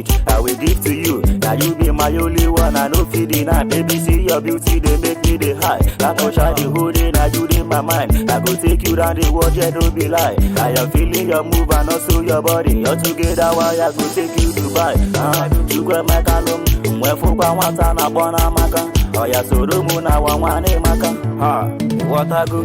reach, I will give to you. Now you be my only one, I no fit deny. Baby, see your beauty, they make me the high. I go try the whole day, now you in my mind. I go take you down the world, yeah, don't be lie. I am feeling your move and also your body. You're together, why I go take you to Dubai. You grab my canum, when Fuka wants an abona maka. Oh, yeah, so the moon, I want one name maka. What I go?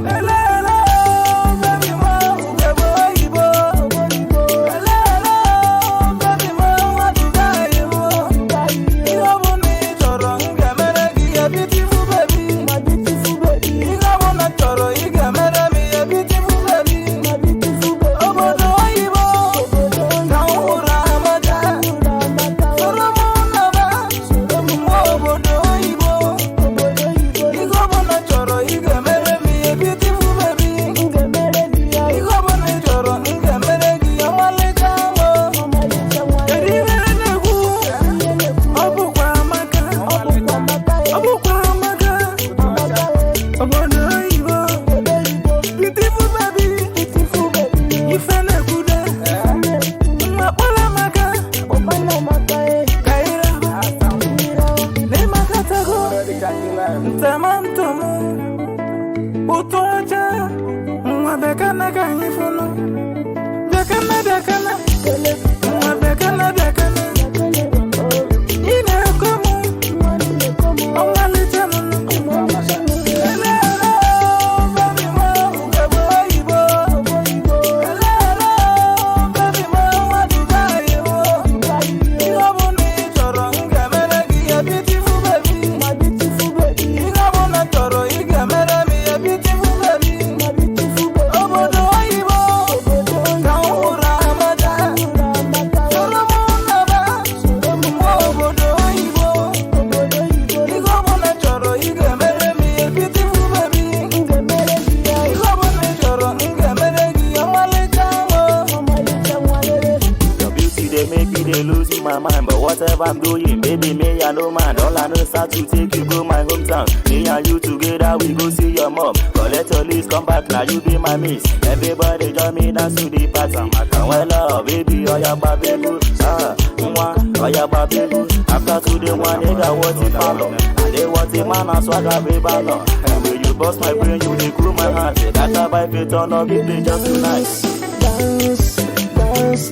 Losing my mind, but whatever I'm doing, baby, me I no man. All I know is how to take you go my hometown. Me and you together, we go see your mom. Collect your list, come back, now you be my miss. Everybody join me dance to the party. Well, love, baby, oh yeah, baby, oh yeah, baby. After today, one nigga, what it follow? And they want a man, I swagger, baby, no. And when you bust my brain, you dey cool my heart. That's how I fit on up, it just too nice. Dance, dance,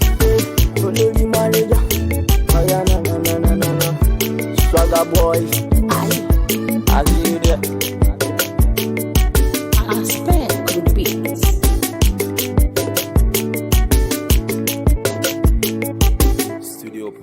lady manager. Oh yeah, no. Swagger boy.